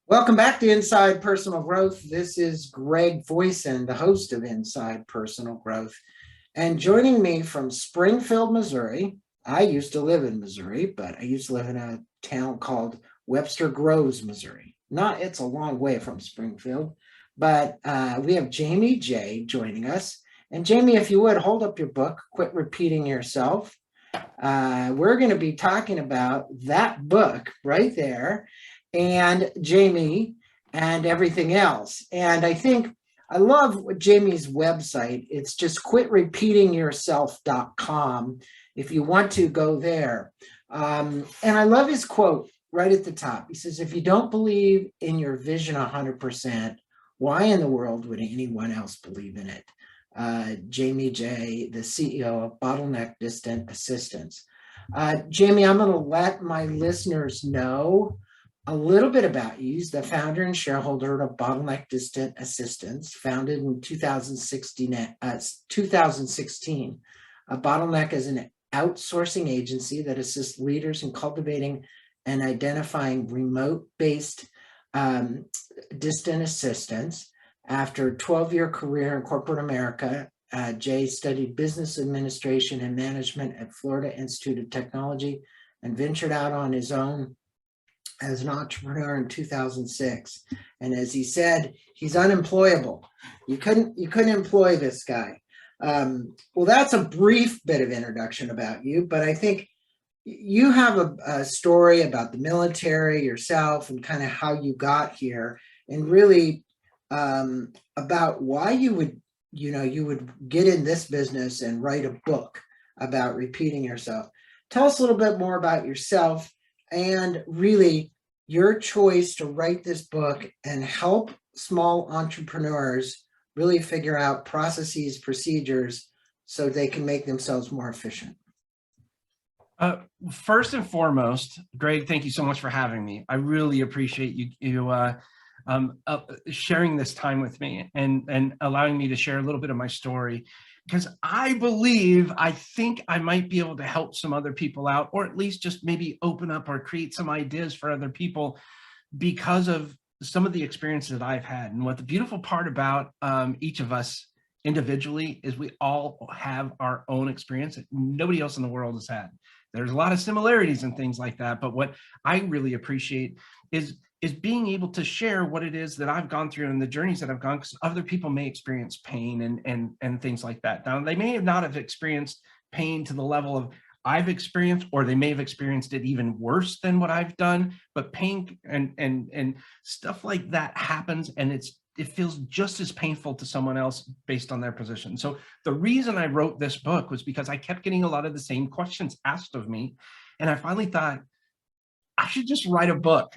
Welcome back to Inside Personal Growth. This is Greg Voisin, the host of Inside Personal Growth. And joining me from Springfield, Missouri, I used to live in Missouri, but I used to live in a town called Webster Groves, Missouri. It's a long way from Springfield, but we have Jaime Jay joining us. And Jaime, if you would, hold up your book, Quit Repeating Yourself. We're going to be talking about that book right there, and Jaime and everything else. And I love Jaime's website. It's just quitrepeatingyourself.com if you want to go there. And I love his quote right at the top. He says, if you don't believe in your vision 100%, why in the world would anyone else believe in it? Jaime Jay, the CEO of Bottleneck Distant Assistants. Jaime, I'm going to let my listeners know a little bit about you. He's the founder and shareholder of Bottleneck Distant Assistants, founded in 2016. Bottleneck is an outsourcing agency that assists leaders in cultivating and identifying remote-based distant assistants. After a 12-year career in corporate America, Jay studied business administration and management at Florida Institute of Technology and ventured out on his own as an entrepreneur in 2006. And as he said, he's unemployable. You couldn't employ this guy. Well, that's a brief bit of introduction about you, but I think you have a story about the military yourself and kind of how you got here, and really about why you would get in this business and write a book about repeating yourself. Tell us a little bit more about yourself and really your choice to write this book and help small entrepreneurs really figure out processes, procedures, so they can make themselves more efficient. First and foremost, Greg, thank you so much for having me. I really appreciate you sharing this time with me and allowing me to share a little bit of my story, because I think I might be able to help some other people out, or at least just maybe open up or create some ideas for other people because of some of the experiences that I've had. And what the beautiful part about each of us individually is we all have our own experience that nobody else in the world has had. There's a lot of similarities and things like that, but what I really appreciate is being able to share what it is that I've gone through and the journeys that I've gone, because other people may experience pain and things like that. Now, they may not have experienced pain to the level of I've experienced, or they may have experienced it even worse than what I've done, but pain and stuff like that happens, and it feels just as painful to someone else based on their position. So the reason I wrote this book was because I kept getting a lot of the same questions asked of me, and I finally thought I should just write a book.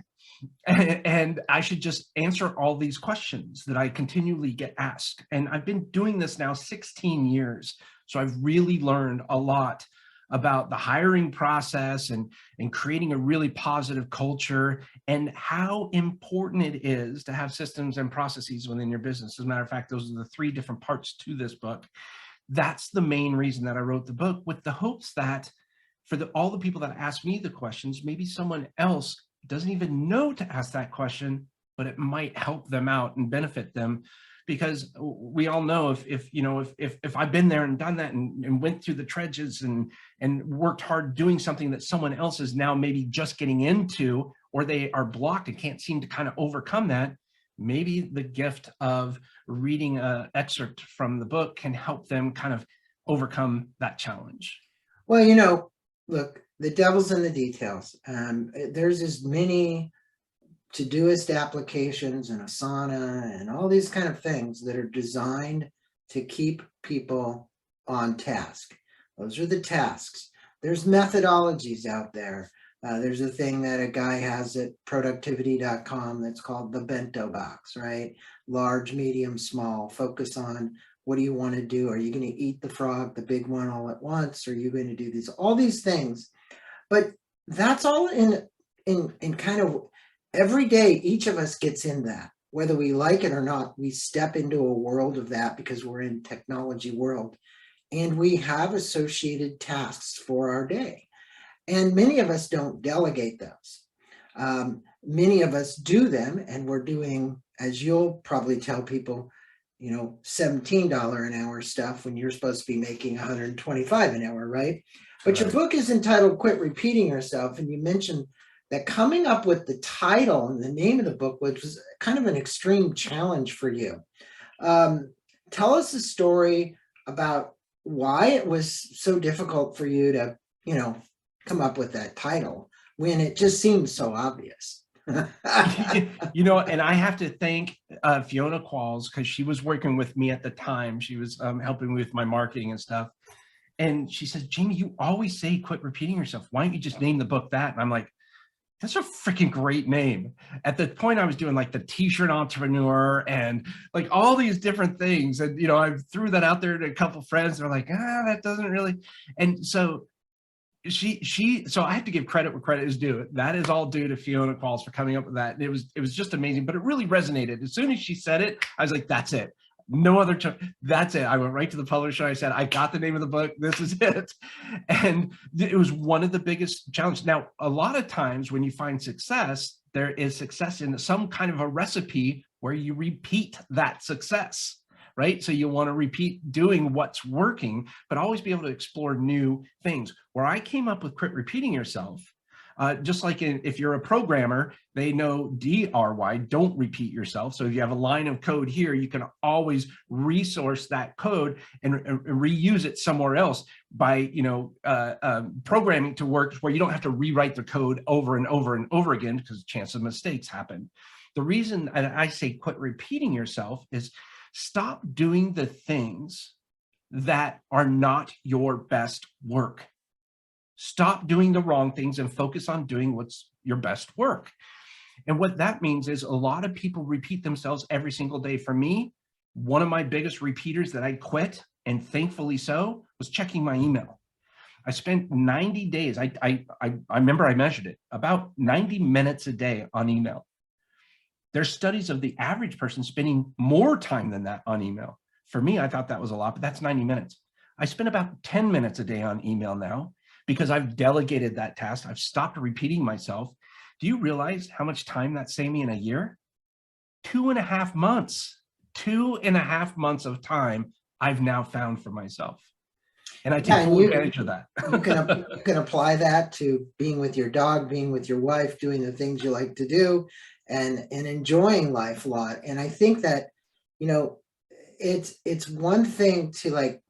And I should just answer all these questions that I continually get asked. And I've been doing this now 16 years. So I've really learned a lot about the hiring process and creating a really positive culture, and how important it is to have systems and processes within your business. As a matter of fact, those are the 3 different parts to this book. That's the main reason that I wrote the book, with the hopes that for all the people that ask me the questions, maybe someone else doesn't even know to ask that question, but it might help them out and benefit them. Because we all know if I've been there and done that and went through the trenches and worked hard doing something that someone else is now maybe just getting into, or they are blocked and can't seem to kind of overcome that, maybe the gift of reading an excerpt from the book can help them kind of overcome that challenge. Well, look, the devil's in the details. There's as many Todoist applications and Asana and all these kind of things that are designed to keep people on task. Those are the tasks. There's methodologies out there. There's a thing that a guy has at productivity.com that's called the bento box, right? Large, medium, small. Focus on what do you want to do? Are you going to eat the frog, the big one, all at once? Are you going to do all these things? But that's all in kind of every day. Each of us gets in that, whether we like it or not. We step into a world of that because we're in technology world, and we have associated tasks for our day. And many of us don't delegate those. Many of us do them, and we're doing, as you'll probably tell people, $17 an hour stuff when you're supposed to be making 125 an hour, right? But your book is entitled Quit Repeating Yourself, and you mentioned that coming up with the title and the name of the book, which was kind of an extreme challenge for you. Tell us a story about why it was so difficult for you to, come up with that title when it just seemed so obvious. And I have to thank Fiona Qualls, because she was working with me at the time. She was helping me with my marketing and stuff. And she says, Jamie, you always say quit repeating yourself. Why don't you just name the book that? And I'm like, that's a freaking great name. At the point I was doing like the t-shirt entrepreneur and like all these different things. And, I threw that out there to a couple of friends. They're like, that doesn't really. And so so I have to give credit where credit is due. That is all due to Fiona Qualls for coming up with that. And it was just amazing, but it really resonated. As soon as she said it, I was like, that's it. No other that's it. I went right to the publisher. I said, I got the name of the book. This is it. And it was one of the biggest challenges. Now, a lot of times when you find success, there is success in some kind of a recipe where you repeat that success, right? So you want to repeat doing what's working, but always be able to explore new things. Where I came up with quit repeating yourself, just like if you're a programmer, they know DRY, don't repeat yourself. So if you have a line of code here, you can always resource that code and reuse it somewhere else by programming to work where you don't have to rewrite the code over and over and over again because chance of mistakes happen. The reason I say quit repeating yourself is stop doing the things that are not your best work. Stop doing the wrong things and focus on doing what's your best work. And what that means is a lot of people repeat themselves every single day. For me, one of my biggest repeaters that I quit, and thankfully so, was checking my email. I spent 90 days, I remember I measured it, about 90 minutes a day on email. There's studies of the average person spending more time than that on email. For me, I thought that was a lot, but that's 90 minutes. I spend about 10 minutes a day on email now because I've delegated that task. I've stopped repeating myself. Do you realize how much time that saved me in a year? 2.5 months. 2.5 months of time I've now found for myself. And I take full advantage of that. You can apply that to being with your dog, being with your wife, doing the things you like to do, and enjoying life a lot. And I think that, it's one thing to like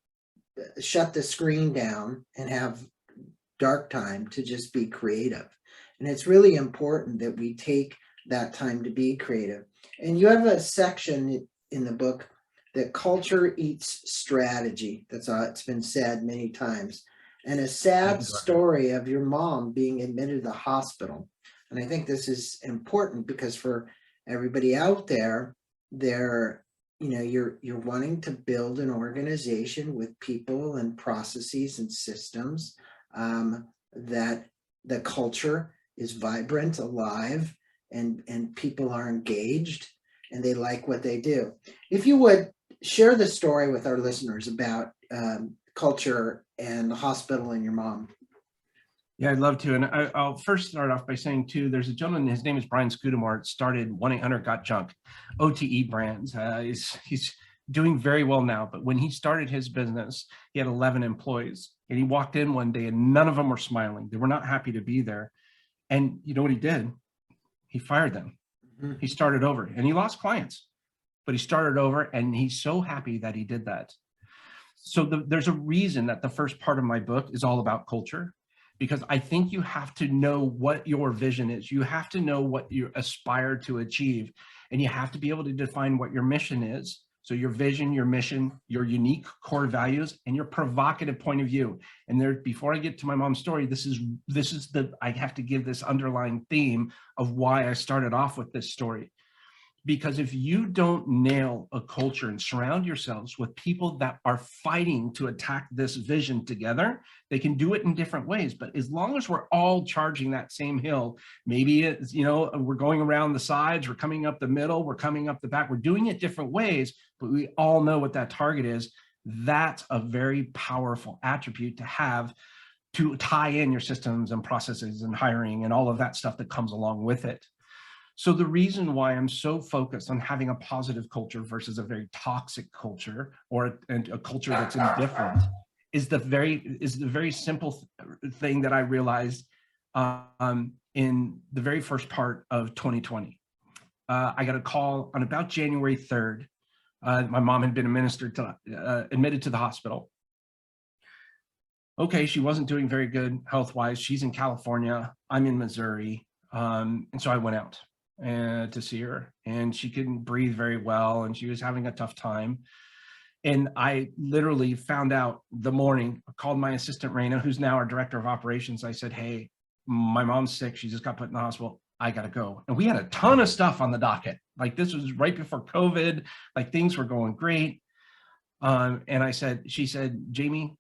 shut the screen down and have dark time to just be creative. And it's really important that we take that time to be creative. And you have a section in the book that culture eats strategy. That's it's been said many times. And a sad story of your mom being admitted to the hospital. And I think this is important because for everybody out there, you're wanting to build an organization with people and processes and systems that the culture is vibrant, alive, and people are engaged and they like what they do. If you would share the story with our listeners about culture and the hospital and your mom. Yeah, I'd love to. And I'll first start off by saying, too, there's a gentleman, his name is Brian Scudamore, started 1-800-GOT-JUNK, OTE brands. He's doing very well now. But when he started his business, he had 11 employees. And he walked in one day and none of them were smiling. They were not happy to be there. And you know what he did? He fired them. Mm-hmm. He started over and he lost clients. But he started over and he's so happy that he did that. So there's a reason that the first part of my book is all about culture. Because I think you have to know what your vision is. You have to know what you aspire to achieve. And you have to be able to define what your mission is. So your vision, your mission, your unique core values, and your provocative point of view. And there, before I get to my mom's story, this is I have to give this underlying theme of why I started off with this story. Because if you don't nail a culture and surround yourselves with people that are fighting to attack this vision together, they can do it in different ways. But as long as we're all charging that same hill, maybe it's, we're going around the sides, we're coming up the middle, we're coming up the back, we're doing it different ways, but we all know what that target is. That's a very powerful attribute to have to tie in your systems and processes and hiring and all of that stuff that comes along with it. So the reason why I'm so focused on having a positive culture versus a very toxic culture, or a culture that's indifferent, is the very simple thing that I realized in the very first part of 2020. I got a call on about January 3rd. My mom had been admitted to the hospital. Okay, she wasn't doing very good health-wise. She's in California. I'm in Missouri. And so I went out to see her, and she couldn't breathe very well, and she was having a tough time. And I literally found out the morning, I called my assistant, Raina, who's now our director of operations. I said, hey, my mom's sick. She just got put in the hospital. I got to go. And we had a ton of stuff on the docket. Like, this was right before COVID, like things were going great. And she said, Jamie,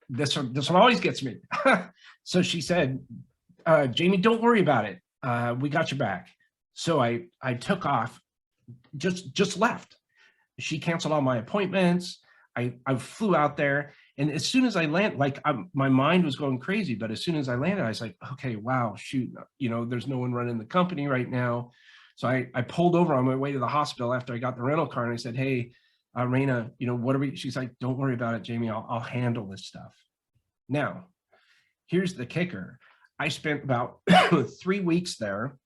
this one always gets me. So she said, Jamie, don't worry about it. We got your back. So I took off, just left. She canceled all my appointments. I flew out there. And as soon as I landed, my mind was going crazy. But as soon as I landed, I was like, okay, wow, shoot, there's no one running the company right now. So I pulled over on my way to the hospital after I got the rental car, and I said, hey, Raina, what are we? She's like, don't worry about it, Jamie. I'll handle this stuff. Now, here's the kicker. I spent about 3 weeks there,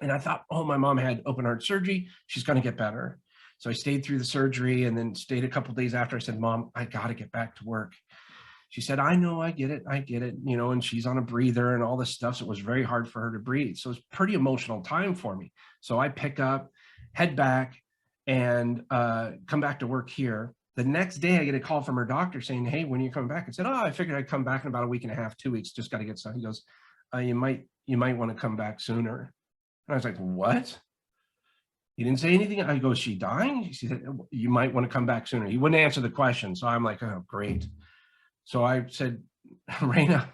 and I thought, oh, my mom had open heart surgery. She's going to get better. So I stayed through the surgery and then stayed a couple of days after. I said, Mom, I got to get back to work. She said, I know, I get it. And she's on a breather and all this stuff. So it was very hard for her to breathe. So it's pretty emotional time for me. So I pick up, head back, and come back to work here. The next day I get a call from her doctor saying, hey, when are you coming back? I said, I figured I'd come back in about a week and a half, 2 weeks, just got to get some. He goes, you might want to come back sooner. And I was like, what? He didn't say anything. I go, is she dying? He said, you might want to come back sooner. He wouldn't answer the question. So I'm like, oh, great. So I said, Raina,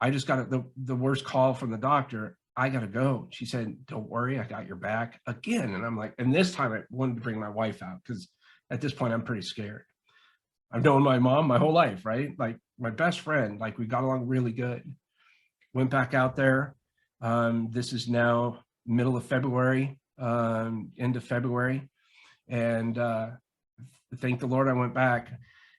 I just got the worst call from the doctor. I got to go. She said, don't worry, I got your back again. And I'm like, and this time I wanted to bring my wife out, because at this point I'm pretty scared. I've known my mom my whole life, right? Like my best friend, like we got along really good. Went back out there. This is now middle of February, end of February. And thank the Lord I went back,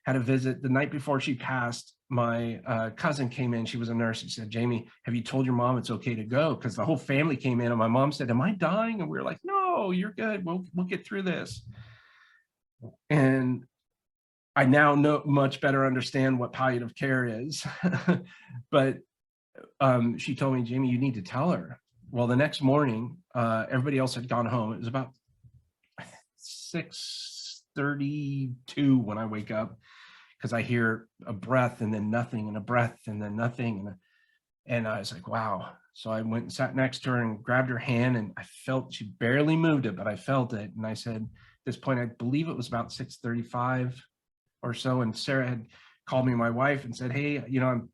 had a visit. The night before she passed, my cousin came in. She was a nurse. She said, Jamie, have you told your mom it's okay to go? Because the whole family came in, and my mom said, am I dying? And we were like, no, you're good. We'll get through this. And I now much better understand what palliative care is. But she told me, Jamie, you need to tell her. Well, the next morning, everybody else had gone home. It was about 6:32 when I wake up, because I hear a breath and then nothing, and a breath and then nothing. And I was like, wow. So I went and sat next to her and grabbed her hand, and I felt, she barely moved it, but I felt it. And I said, at this point, I believe it was about 6:35 or so. And Sarah had called me, my wife, and said, hey,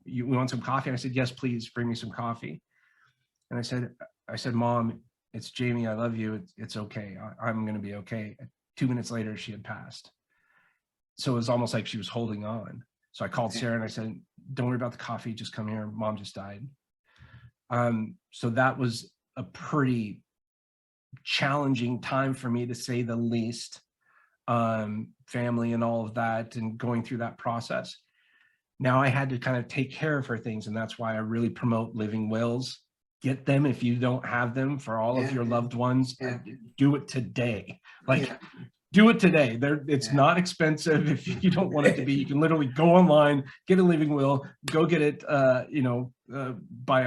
we want some coffee? And I said, yes, please bring me some coffee. And I said, Mom, it's Jamie. I love you. It's okay. I'm going to be okay. 2 minutes later, she had passed. So it was almost like she was holding on. So I called Sarah and I said, don't worry about the coffee. Just come here. Mom just died. So that was a pretty challenging time for me, to say the least. Family and all of that, and going through that process. Now I had to kind of take care of her things. And that's why I really promote living wills. Get them if you don't have them for all of your loved ones. Do it today. Do it today. It's not expensive. If you don't want it to be, you can literally go online, get a living will, go get it, by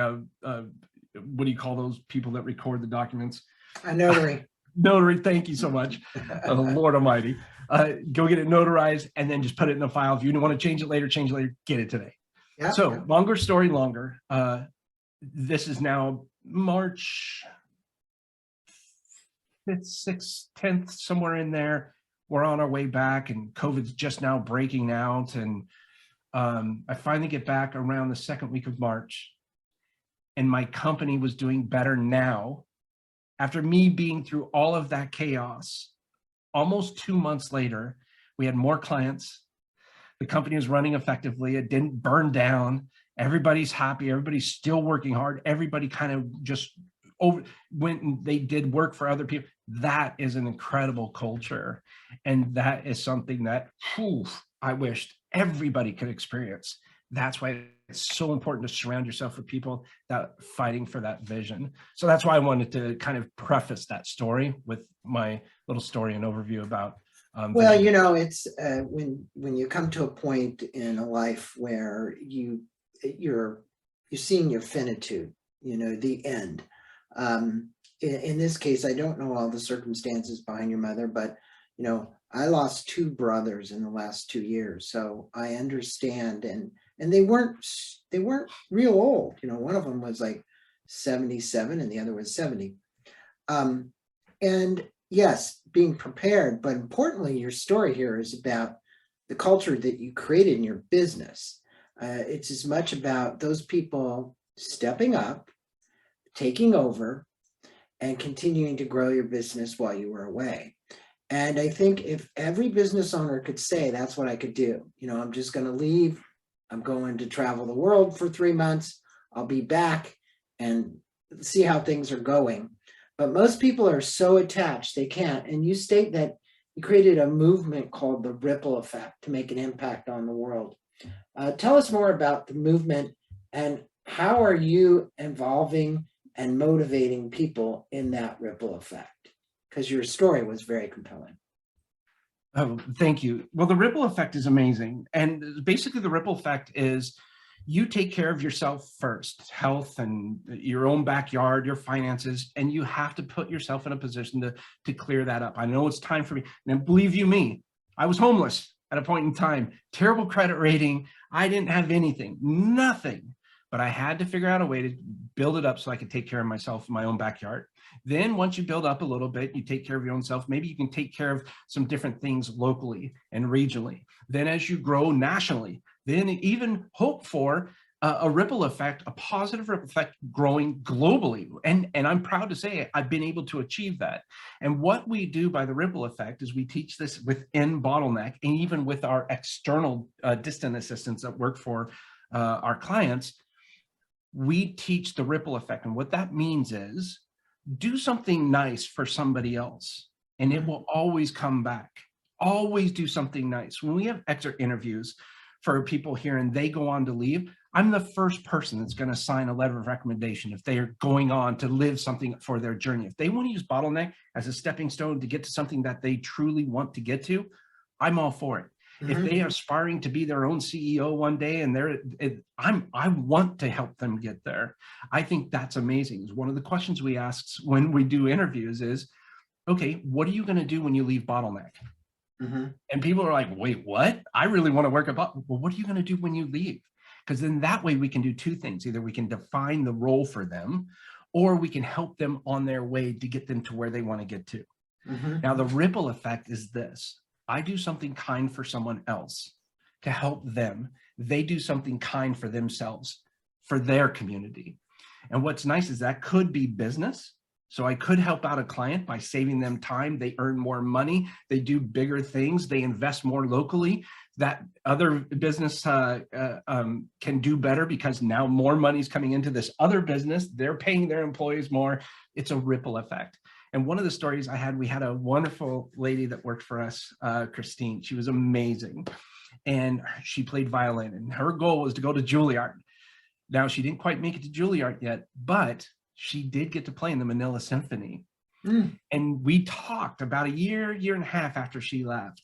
what do you call those people that record the documents? A notary. Notary, thank you so much. Lord Almighty. Go get it notarized, and then just put it in a file. If you want to change it later, get it today. So longer story longer. This is now March 5th, 6th, 10th, somewhere in there. We're on our way back, and COVID's just now breaking out. And I finally get back around the second week of March, and my company was doing better now. After me being through all of that chaos, almost 2 months later, we had more clients. The company is running effectively. It didn't burn down. Everybody's happy. Everybody's still working hard. Everybody kind of just went and they did work for other people. That is an incredible culture. And that is something that I wished everybody could experience. That's why it's so important to surround yourself with people that fighting for that vision. So that's why I wanted to kind of preface that story with my little story and overview about Well, vision. you know, it's when you come to a point in a life where you're seeing your finitude, you know, the end. In this case, I don't know all the circumstances behind your mother, but you know, I lost two brothers in the last 2 years, so I understand. And they weren't real old. You know, one of them was like 77, and the other was 70. And yes, being prepared, but importantly, your story here is about the culture that you created in your business. It's as much about those people stepping up, taking over, and continuing to grow your business while you were away. And I think if every business owner could say, that's what I could do, you know, I'm just going to leave. I'm going to travel the world for 3 months. I'll be back and see how things are going. But most people are so attached, they can't. And you state that you created a movement called the ripple effect to make an impact on the world. Tell us more about the movement and how are you involving and motivating people in that ripple effect? Because your story was very compelling. Oh, thank you. Well, the ripple effect is amazing. And basically the ripple effect is you take care of yourself first, health and your own backyard, your finances, and you have to put yourself in a position to clear that up. I know it's time for me. And believe you me, I was homeless at a point in time, terrible credit rating. I didn't have anything, nothing, but I had to figure out a way to build it up so I could take care of myself in my own backyard. Then once you build up a little bit, you take care of your own self, maybe you can take care of some different things locally and regionally. Then as you grow nationally, then even hope for a ripple effect, a positive ripple effect growing globally. And I'm proud to say I've been able to achieve that. And what we do by the ripple effect is we teach this within Bottleneck and even with our external distant assistants that work for our clients. We teach the ripple effect. And what that means is do something nice for somebody else and it will always come back. Always do something nice. When we have exit interviews for people here and they go on to leave, I'm the first person that's going to sign a letter of recommendation if they are going on to live something for their journey. If they want to use Bottleneck as a stepping stone to get to something that they truly want to get to, I'm all for it. If they are aspiring to be their own CEO one day and I want to help them get there. I think that's amazing. One of the questions we ask when we do interviews is, okay, what are you going to do when you leave Bottleneck? And people are like, wait, what? I really want to work at Bottleneck. Well, what are you going to do when you leave? Because then that way we can do two things. Either we can define the role for them, or we can help them on their way to get them to where they want to get to. Now, the ripple effect is this. I do something kind for someone else to help them. They do something kind for themselves, for their community. And what's nice is that could be business. So I could help out a client by saving them time. They earn more money. They do bigger things. They invest more locally. That other business can do better because now more money is coming into this other business. They're paying their employees more. It's a ripple effect. And one of the stories I had, we had a wonderful lady that worked for us, Christine. She was amazing. And she played violin. And her goal was to go to Juilliard. Now, she didn't quite make it to Juilliard yet, but she did get to play in the Manila Symphony. And we talked about a year and a half after she left.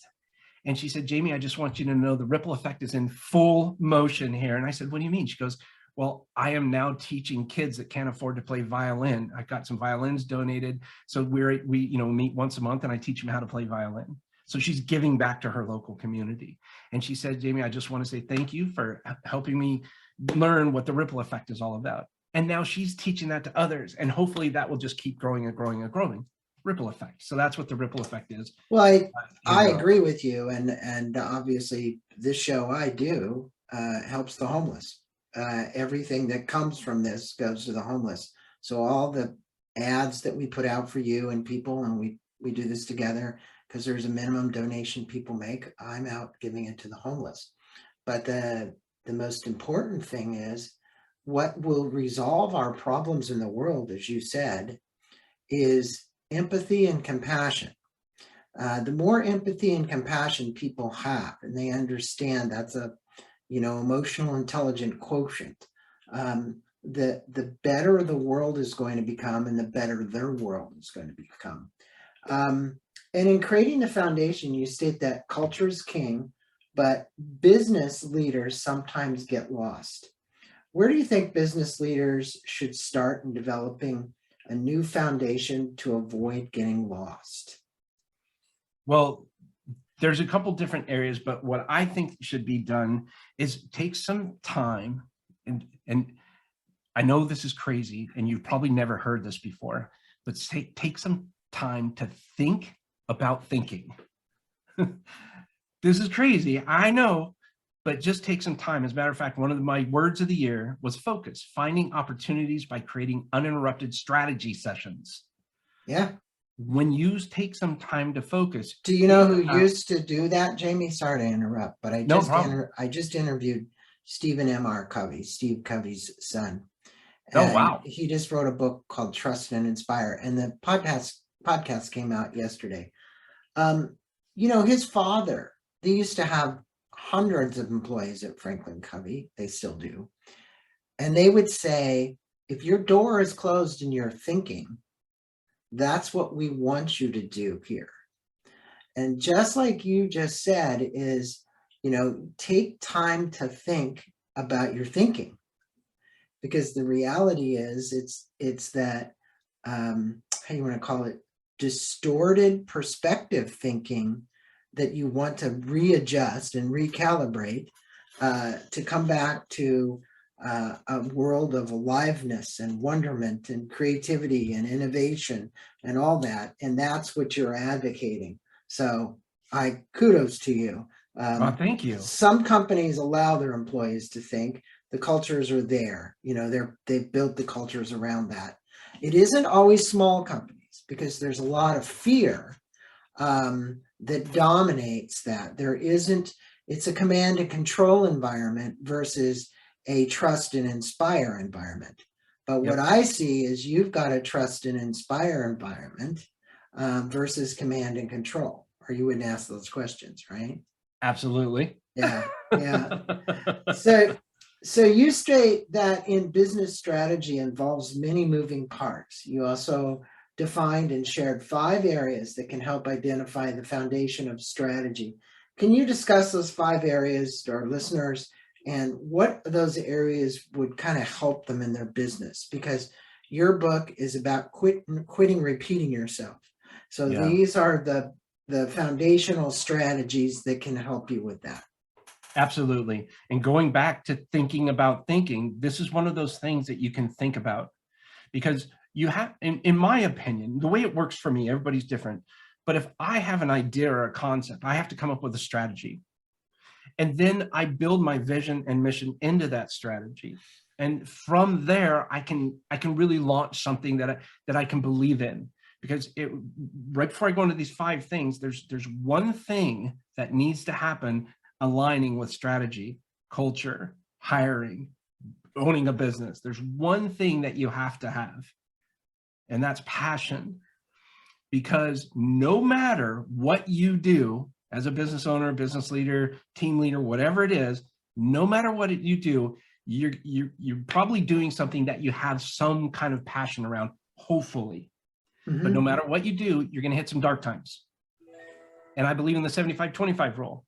And she said, Jamie, I just want you to know the ripple effect is in full motion here. And I said, what do you mean? She goes, well, I am now teaching kids that can't afford to play violin. I got some violins donated. So we meet once a month and I teach them how to play violin. So she's giving back to her local community. And she said, Jamie, I just want to say thank you for helping me learn what the ripple effect is all about. And now she's teaching that to others. And hopefully that will just keep growing and growing and growing. Ripple effect. So that's what the ripple effect is. Well, I agree with you. And obviously this show I do helps the homeless. Everything that comes from this goes to the homeless. So all the ads that we put out for you and people, and we do this together because there's a minimum donation people make, I'm out giving it to the homeless. But the most important thing is what will resolve our problems in the world, as you said, is empathy and compassion. The more empathy and compassion people have, and they understand that's a, emotional intelligent quotient, the better the world is going to become, and the better their world is going to become. And in creating the foundation, you state that culture is king, but business leaders sometimes get lost. Where do you think business leaders should start in developing a new foundation to avoid getting lost? Well, there's a couple different areas, but what I think should be done is take some time, and I know this is crazy and you've probably never heard this before, but take some time to think about thinking. This is crazy, I know, but just take some time. As a matter of fact, one of my words of the year was focus, finding opportunities by creating uninterrupted strategy sessions. Yeah. When you take some time to focus. Do you know who used to do that, Jamie? Sorry to interrupt, but I just interviewed Stephen M.R. Covey, Steve Covey's son. Oh, wow. He just wrote a book called Trust and Inspire, and the podcast came out yesterday. His father, they used to have hundreds of employees at Franklin Covey. They still do. And they would say, if your door is closed and you're thinking, that's what we want you to do here. And just like you just said is, take time to think about your thinking, because the reality is it's that, how do you want to call it, distorted perspective thinking that you want to readjust and recalibrate to come back to a world of aliveness and wonderment and creativity and innovation and all that. And that's what you're advocating. So kudos to you. Well, thank you. Some companies allow their employees to think. The cultures are there. They've built the cultures around that. It isn't always small companies, because there's a lot of fear that dominates that. It's a command and control environment versus a trust and inspire environment. But what I see is you've got a trust and inspire environment versus command and control, or you wouldn't ask those questions, right? Absolutely. Yeah. So you state that in business strategy involves many moving parts. You also defined and shared 5 areas that can help identify the foundation of strategy. Can you discuss those 5 areas to our listeners, and what those areas would kind of help them in their business? Because your book is about quitting repeating yourself. So these are the foundational strategies that can help you with that. Absolutely. And going back to thinking about thinking, this is one of those things that you can think about, because you have, in my opinion, the way it works for me, everybody's different. But if I have an idea or a concept, I have to come up with a strategy. And then I build my vision and mission into that strategy. And from there, I can really launch something that I can believe in. Because right before I go into these 5 things, there's one thing that needs to happen aligning with strategy, culture, hiring, owning a business. There's one thing that you have to have, and that's passion. Because no matter what you do as a business owner, business leader, team leader, whatever it is, no matter what you do, you're probably doing something that you have some kind of passion around, hopefully. But no matter what you do, you're going to hit some dark times. And I believe in the 75-25 rule.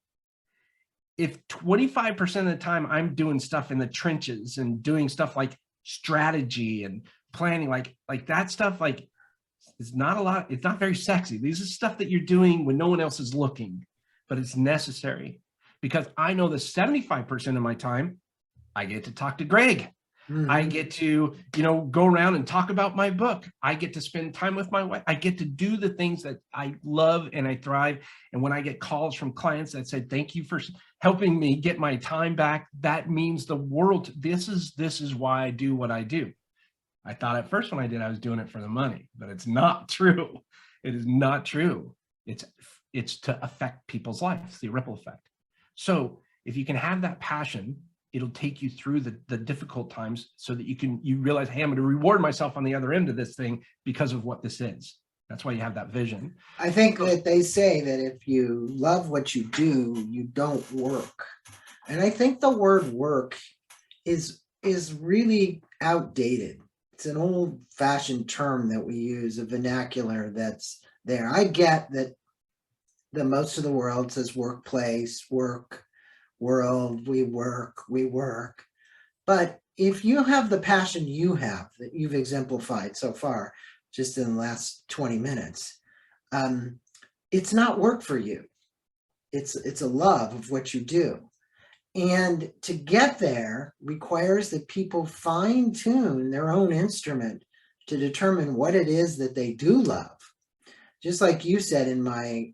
If 25% of the time I'm doing stuff in the trenches and doing stuff like strategy and planning, like that stuff, like it's not a lot. It's not very sexy. These are stuff that you're doing when no one else is looking, but it's necessary, because I know that 75% of my time I get to talk to Greg. I get to, go around and talk about my book. I get to spend time with my wife. I get to do the things that I love and I thrive. And when I get calls from clients that said, thank you for helping me get my time back, that means the world. This is why I do what I do. I thought at first when I did, I was doing it for the money, but it's not true. It is not true. It's to affect people's lives, the ripple effect. So If you can have that passion, it'll take you through the difficult times so that you realize, hey, I'm going to reward myself on the other end of this thing because of what this is. That's why you have that vision. I think that they say that if you love what you do, you don't work. And I think the word work is really outdated. It's an old-fashioned term that we use, a vernacular that's there. I get that the most of the world says workplace, work, world, we work, we work. But if you have the passion you have that you've exemplified so far, just in the last 20 minutes, it's not work for you. It's a love of what you do. And to get there requires that people fine tune their own instrument to determine what it is that they do love. Just like you said in my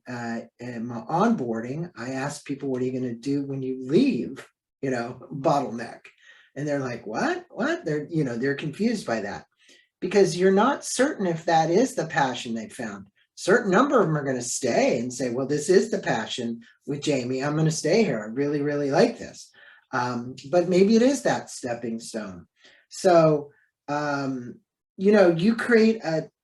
onboarding, I asked people, what are you going to do when you leave, Bottleneck? And they're like, what? They're confused by that, because you're not certain if that is the passion they found. Certain number of them are going to stay and say, well, this is the passion with Jamie. I'm going to stay here. I really, really like this. But maybe it is that stepping stone. So, you create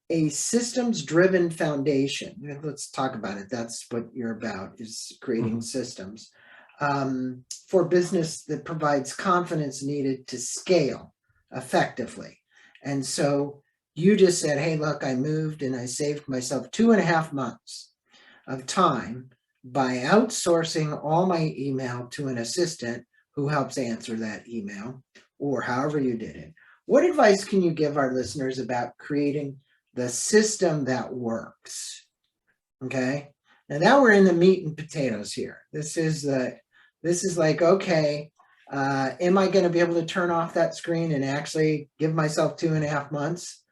a systems-driven foundation. Let's talk about it. That's what you're about, is creating systems for business that provides confidence needed to scale effectively. And so you just said, hey, look, I moved and I saved myself 2.5 months of time by outsourcing all my email to an assistant who helps answer that email, or however you did it. What advice can you give our listeners about creating the system that works? Okay. Now we're in the meat and potatoes here. This is like, okay, am I going to be able to turn off that screen and actually give myself 2.5 months?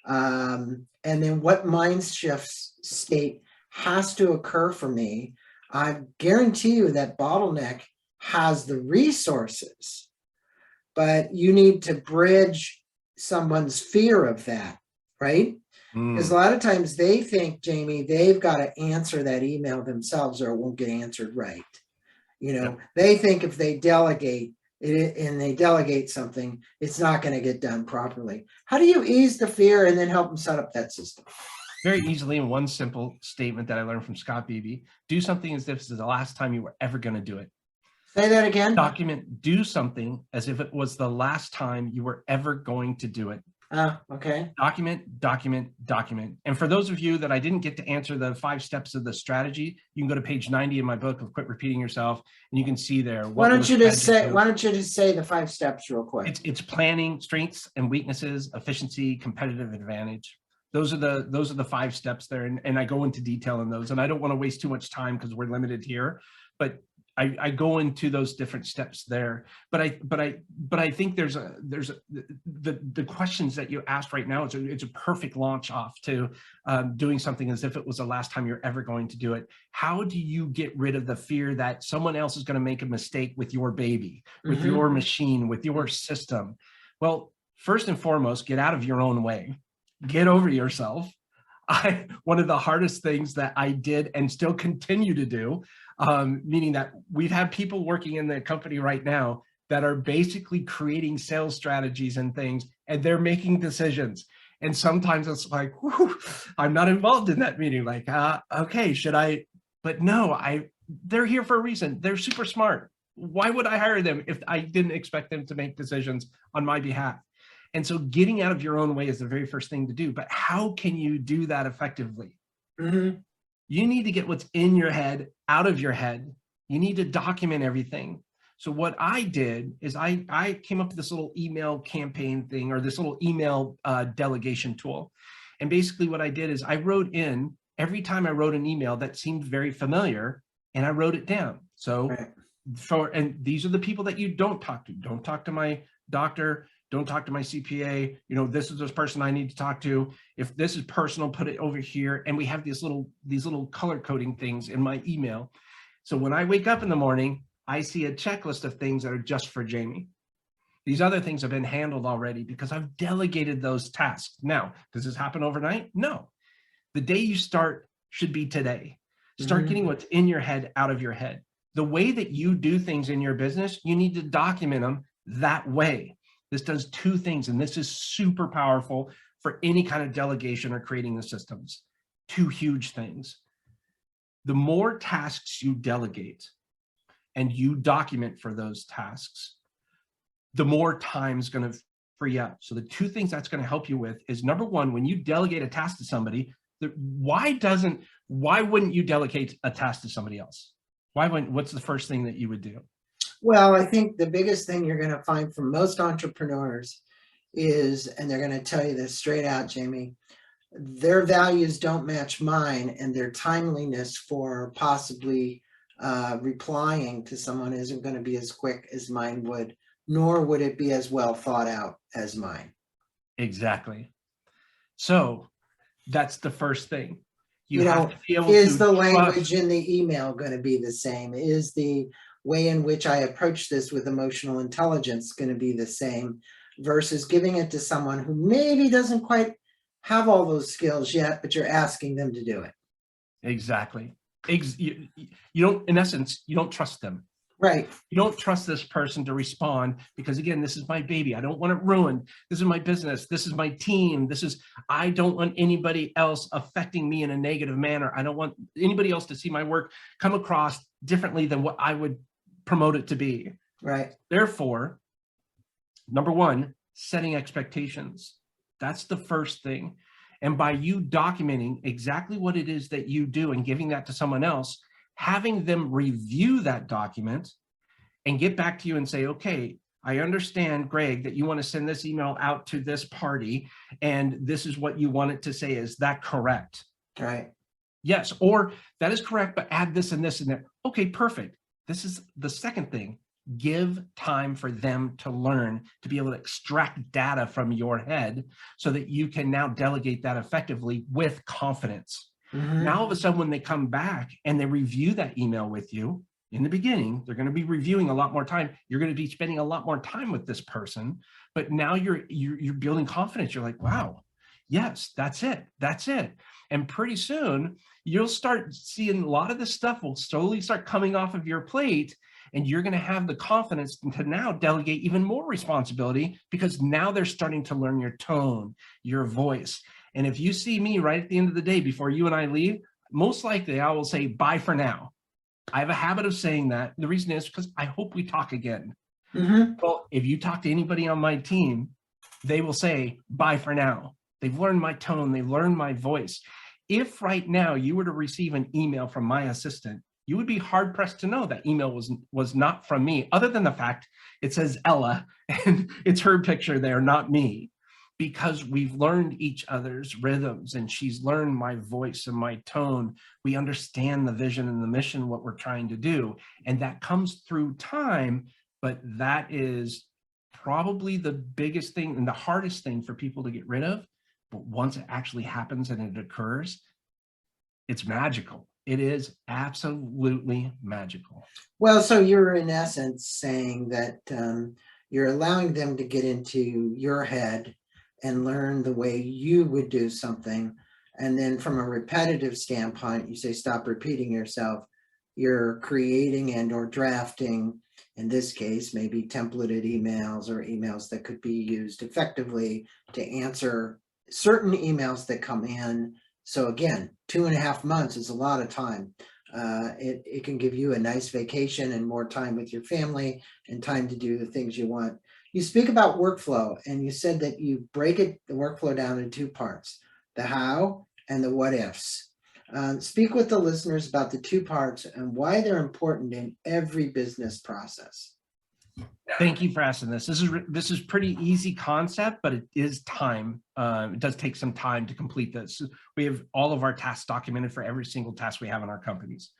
And then what mind shift state has to occur for me? I guarantee you that Bottleneck has the resources, but you need to bridge someone's fear of that, right? Because a lot of times they think, Jamie, they've got to answer that email themselves or it won't get answered right. They think if they delegate it and they delegate something, it's not going to get done properly. How do you ease the fear and then help them set up that system? Very easily, in one simple statement that I learned from Scott Beebe: do something as if this is the last time you were ever going to do it. Say that again. Do something as if it was the last time you were ever going to do it. Okay. Document. And for those of you that I didn't get to answer the 5 steps of the strategy, you can go to page 90 in my book of Quit Repeating Yourself, and you can see there. Why don't you just say the 5 steps real quick? It's planning, strengths and weaknesses, efficiency, competitive advantage. Those are the 5 steps there, and I go into detail in those. And I don't want to waste too much time because we're limited here, but I go into those different steps there. But I think there's the questions that you asked right now. It's a perfect launch off to doing something as if it was the last time you're ever going to do it. How do you get rid of the fear that someone else is going to make a mistake with your baby, with your machine, with your system? Well, first and foremost, get out of your own way. Get over yourself. One of the hardest things that I did and still continue to do, meaning that we've had people working in the company right now that are basically creating sales strategies and things, and they're making decisions. And sometimes it's like, whew, I'm not involved in that meeting. Like, okay, should I? But no, they're here for a reason. They're super smart. Why would I hire them if I didn't expect them to make decisions on my behalf? And so getting out of your own way is the very first thing to do. But how can you do that effectively? You need to get what's in your head out of your head. You need to document everything. So what I did is I came up with this little email campaign thing, or this little email delegation tool. And basically what I did is I wrote in, every time I wrote an email that seemed very familiar, and I wrote it down. So and these are the people that you don't talk to. Don't talk to my doctor. Don't talk to my CPA. This is this person I need to talk to. If this is personal, put it over here. And we have these little color coding things in my email. So when I wake up in the morning, I see a checklist of things that are just for Jamie. These other things have been handled already because I've delegated those tasks. Now, does this happen overnight? No. The day you start should be today. Start getting what's in your head out of your head. The way that you do things in your business, you need to document them that way. This does two things, and this is super powerful for any kind of delegation or creating the systems. Two huge things. The more tasks you delegate and you document for those tasks, the more time's going to free up. So the two things that's going to help you with is, number one, when you delegate a task to somebody, why wouldn't you delegate a task to somebody else? What's the first thing that you would do? Well, I think the biggest thing you're going to find from most entrepreneurs is, and they're going to tell you this straight out, Jamie, their values don't match mine, and their timeliness for possibly replying to someone isn't going to be as quick as mine would, nor would it be as well thought out as mine. Exactly. So that's the first thing. You have know, to be able is to the trust. language in the email going to be the same? Is the way in which I approach this with emotional intelligence going to be the same, versus giving it to someone who maybe doesn't quite have all those skills yet, but you're asking them to do it? Exactly. You don't, in essence, you don't trust them. Right. You don't trust this person to respond because, again, this is my baby. I don't want it ruined. This is my business. This is my team. I don't want anybody else affecting me in a negative manner. I don't want anybody else to see my work come across differently than what I would promote it to be. Right. Therefore, number one, setting expectations. That's the first thing. And by you documenting exactly what it is that you do and giving that to someone else, having them review that document and get back to you and say, okay, I understand, Greg, that you want to send this email out to this party, and this is what you want it to say. Is that correct? Right. Yes, or that is correct, but add this and this and that. Okay, perfect. This is the second thing. Give time for them to learn, to be able to extract data from your head so that you can now delegate that effectively with confidence. Mm-hmm. Now, all of a sudden, when they come back and they review that email with you, in the beginning, they're going to be reviewing a lot more time. You're going to be spending a lot more time with this person, but now you're building confidence. You're like, wow, yes, that's it. That's it. And pretty soon you'll start seeing a lot of this stuff will slowly start coming off of your plate, and you're going to have the confidence to now delegate even more responsibility, because now they're starting to learn your tone, your voice. And if you see me right at the end of the day before you and I leave, most likely I will say, bye for now. I have a habit of saying that. The reason is because I hope we talk again. Mm-hmm. Well, if you talk to anybody on my team, they will say, bye for now. They've learned my tone. They've learned my voice. If right now you were to receive an email from my assistant, you would be hard pressed to know that email was not from me, other than the fact it says Ella and it's her picture there, not me. Because we've learned each other's rhythms, and she's learned my voice and my tone. We understand the vision and the mission, what we're trying to do. And that comes through time, but that is probably the biggest thing and the hardest thing for people to get rid of. But once it actually happens and it occurs, it's magical. It is absolutely magical. Well, so you're in essence saying that you're allowing them to get into your head and learn the way you would do something. And then from a repetitive standpoint, you say, stop repeating yourself. You're creating and or drafting, in this case, maybe templated emails or emails that could be used effectively to answer certain emails that come in. So again, 2.5 months is a lot of time. It can give you a nice vacation and more time with your family and time to do the things you want. You speak about workflow, and you said that you break the workflow down into 2 parts, the how and the what ifs. Speak with the listeners about the 2 parts and why they're important in every business process. Thank you for asking this. This is pretty easy concept, but it is time. It does take some time to complete this. We have all of our tasks documented for every single task we have in our companies,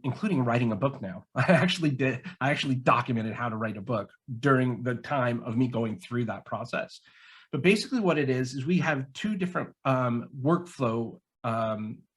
including writing a book now. I actually documented how to write a book during the time of me going through that process. But basically what it is we have 2 different workflow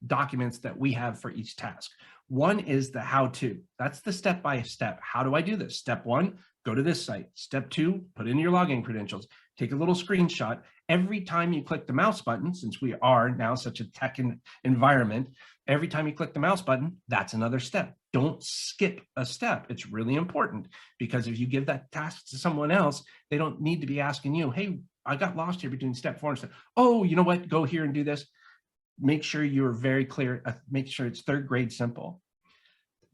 documents that we have for each task. One is the how-to. That's the step-by-step. How do I do this? Step 1, go to this site. Step 2, put in your login credentials. Take a little screenshot. Every time you click the mouse button, since we are now such a tech environment, every time you click the mouse button, that's another step. don't skip a step. It's really important, because if you give that task to someone else, they don't need to be asking you, hey, I got lost here between step 4 and step. Oh, you know what? Go here and do this. Make sure you're very clear. Make sure it's third grade simple.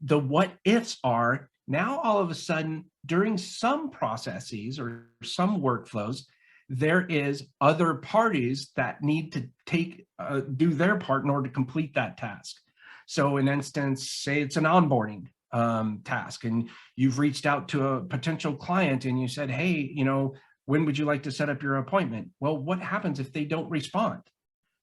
The what ifs are now all of a sudden during some processes or some workflows, there is other parties that need to do their part in order to complete that task. So in instance, say it's an onboarding task, and you've reached out to a potential client and you said, hey, you know, when would you like to set up your appointment? Well, what happens if they don't respond?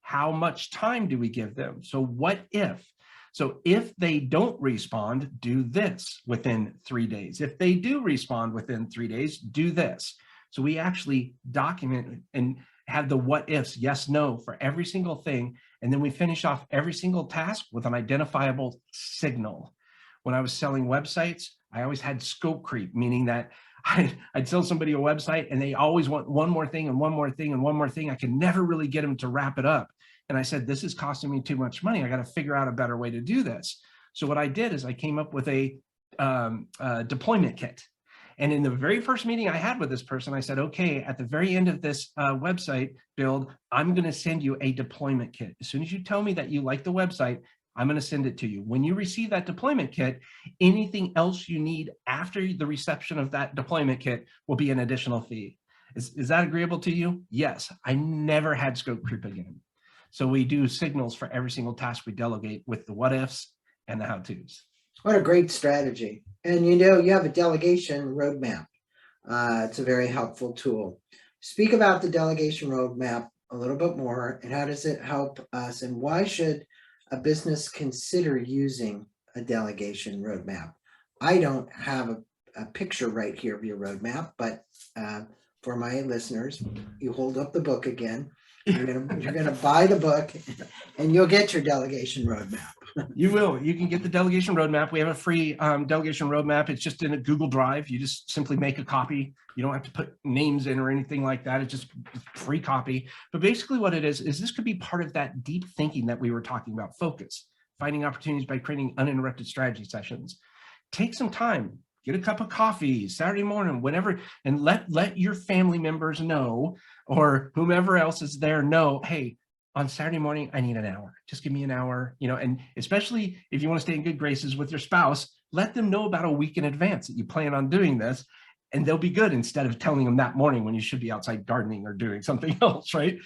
How much time do we give them? So what if? So if they don't respond, do this within 3 days. If they do respond within 3 days, do this. So we actually document and have the what ifs, yes, no, for every single thing. And then we finish off every single task with an identifiable signal. When I was selling websites, I always had scope creep, meaning that I'd sell somebody a website and they always want one more thing and one more thing and one more thing. I could never really get them to wrap it up. And I said, this is costing me too much money. I got to figure out a better way to do this. So what I did is I came up with a deployment kit. And in the very first meeting I had with this person, I said, okay, at the very end of this website build, I'm going to send you a deployment kit. As soon as you tell me that you like the website, I'm going to send it to you. When you receive that deployment kit, anything else you need after the reception of that deployment kit will be an additional fee. Is that agreeable to you? Yes. I never had scope creep again. So we do signals for every single task we delegate with the what ifs and the how to's. What a great strategy. And you know, you have a delegation roadmap. It's a very helpful tool. Speak about the delegation roadmap a little bit more, and how does it help us, and why should a business consider using a delegation roadmap? I don't have a picture right here of your roadmap, but for my listeners, you hold up the book again. You're gonna buy the book and you'll get your delegation roadmap. You will. You can get the delegation roadmap. We have a free delegation roadmap. It's just in a Google Drive. You just simply make a copy. You don't have to put names in or anything like that. It's just a free copy. But basically what it is this could be part of that deep thinking that we were talking about, focus, finding opportunities by creating uninterrupted strategy sessions. Take some time, get a cup of coffee Saturday morning, whenever, and let your family members know, or whomever else is there know, hey, on Saturday morning, I need an hour. Just give me an hour, you know, and especially if you want to stay in good graces with your spouse, let them know about a week in advance that you plan on doing this, and they'll be good, instead of telling them that morning when you should be outside gardening or doing something else, right?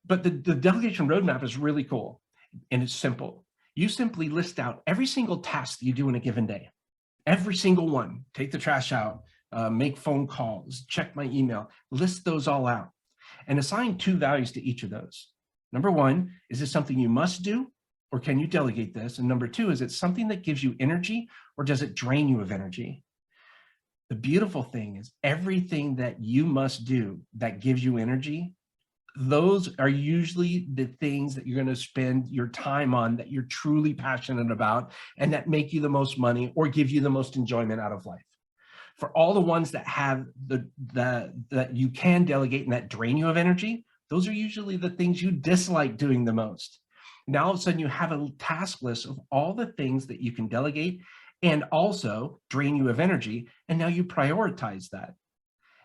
But the delegation roadmap is really cool, and it's simple. You simply list out every single task that you do in a given day. Every single one. Take the trash out, make phone calls, check my email, list those all out, and assign 2 values to each of those. Number 1, is this something you must do, or can you delegate this? And number 2, is it something that gives you energy, or does it drain you of energy? The beautiful thing is everything that you must do that gives you energy, those are usually the things that you're going to spend your time on, that you're truly passionate about, and that make you the most money or give you the most enjoyment out of life. For all the ones that have that you can delegate and that drain you of energy, those are usually the things you dislike doing the most. Now all of a sudden you have a task list of all the things that you can delegate and also drain you of energy, and now you prioritize that.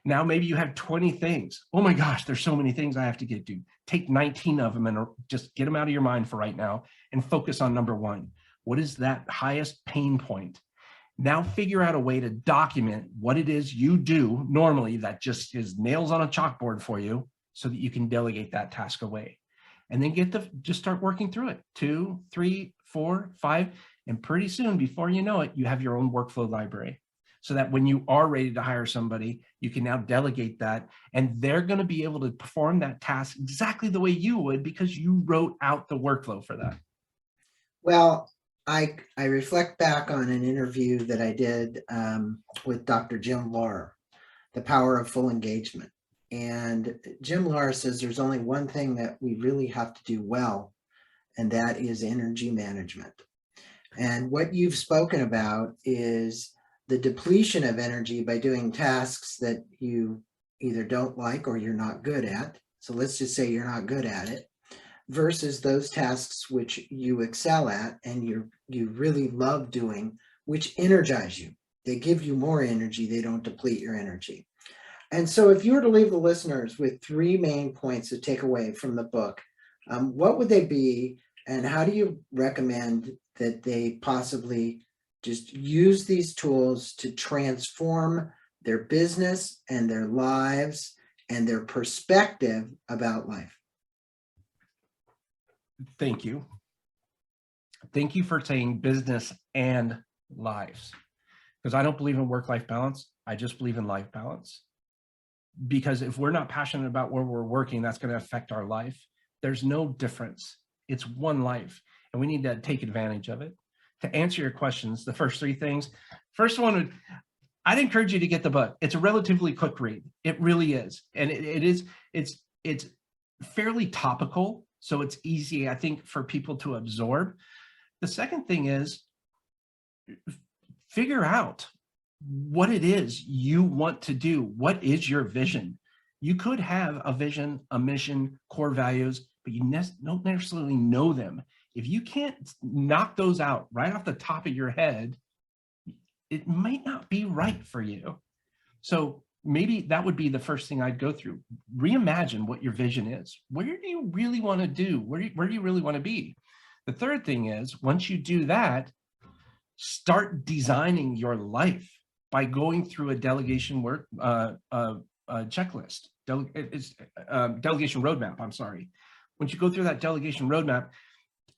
Now maybe you have 20 things. Oh my gosh, there's so many things I have to get to. Take 19 of them and just get them out of your mind for right now and focus on number 1. What is that highest pain point? Now figure out a way to document what it is you do normally that just is nails on a chalkboard for you, so that you can delegate that task away. And then just start working through it. 2, 3, 4, 5, and pretty soon, before you know it, you have your own workflow library. So that when you are ready to hire somebody, you can now delegate that, and they're going to be able to perform that task exactly the way you would, because you wrote out the workflow for that. Well, I reflect back on an interview that I did with Dr. Jim Laurer, The Power of Full Engagement. And Jim Laurer says there's only one thing that we really have to do well, and that is energy management. And what you've spoken about is the depletion of energy by doing tasks that you either don't like or you're not good at. So let's just say you're not good at it, versus those tasks which you excel at and you really love doing which energize you. They give you more energy. They don't deplete your energy. And so if you were to leave the listeners with 3 main points to take away from the book, what would they be? And how do you recommend that they possibly just use these tools to transform their business and their lives and their perspective about life? Thank you. Thank you for saying business and lives, because I don't believe in work-life balance. I just believe in life balance. Because if we're not passionate about where we're working, that's going to affect our life. There's no difference. It's one life, and we need to take advantage of it. To answer your questions, the first 3 things. First one, I'd encourage you to get the book. It's a relatively quick read. It really is. And it's fairly topical, so it's easy, I think, for people to absorb. The second thing is figure out what it is you want to do. What is your vision? You could have a vision, a mission, core values, but you don't necessarily know them. If you can't knock those out right off the top of your head, it might not be right for you. So maybe that would be the first thing I'd go through. Reimagine what your vision is. Where do you really want to do? Where do you really want to be? The third thing is, once you do that, start designing your life by going through a delegation checklist, delegation roadmap. I'm sorry. Once you go through that delegation roadmap,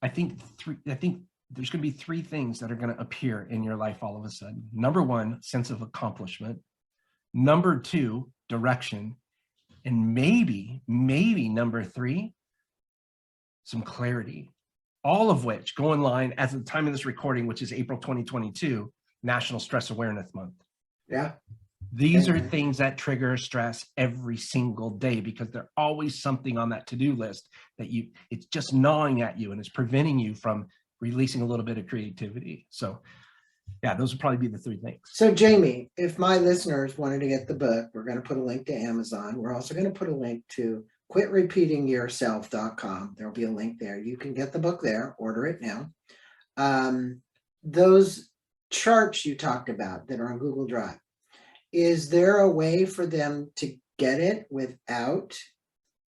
I think there's going to be 3 things that are going to appear in your life all of a sudden. Number 1, sense of accomplishment. Number 2, direction. And maybe number 3, some clarity. All of which go in line as of the time of this recording, which is April 2022, National Stress Awareness Month. Yeah. These are things that trigger stress every single day, because there's always something on that to-do list that it's just gnawing at you and it's preventing you from releasing a little bit of creativity. So yeah, those would probably be the 3 things. So Jamie, if my listeners wanted to get the book, we're going to put a link to Amazon. We're also going to put a link to quitrepeatingyourself.com. There'll be a link there. You can get the book there, order it now. Those charts you talked about that are on Google Drive, is there a way for them to get it without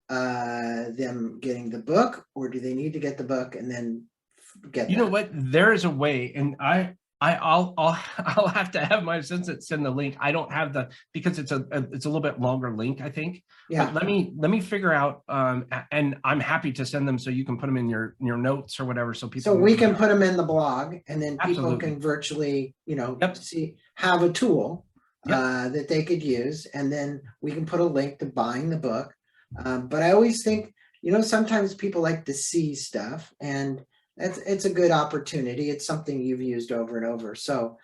them getting the book, or do they need to get the book and then get You know what? There is a way, and I'll have to have my assistant send the link. I don't have because it's a little bit longer link, I think. Yeah. But let me figure out, and I'm happy to send them so you can put them in your notes or whatever, so people. So we can put them in the blog, and then people Absolutely. can virtually, have a tool that they could use, and then we can put a link to buying the book. But I always think, sometimes people like to see stuff, and it's a good opportunity. It's something you've used over and over. So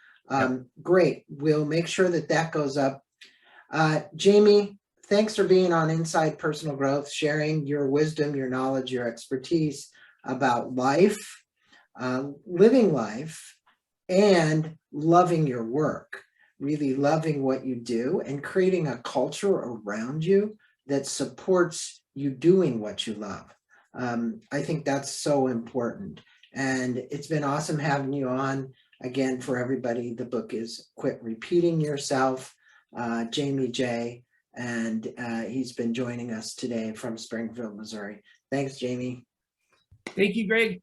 great. We'll make sure that goes up. Jamie, thanks for being on Inside Personal Growth, sharing your wisdom, your knowledge, your expertise about life, living life, and loving your work, really loving what you do and creating a culture around you that supports you doing what you love. I think that's so important. And it's been awesome having you on. Again, for everybody, the book is Quit Repeating Yourself, Jaime Jay, and he's been joining us today from Springfield, Missouri. Thanks, Jamie. Thank you, Greg.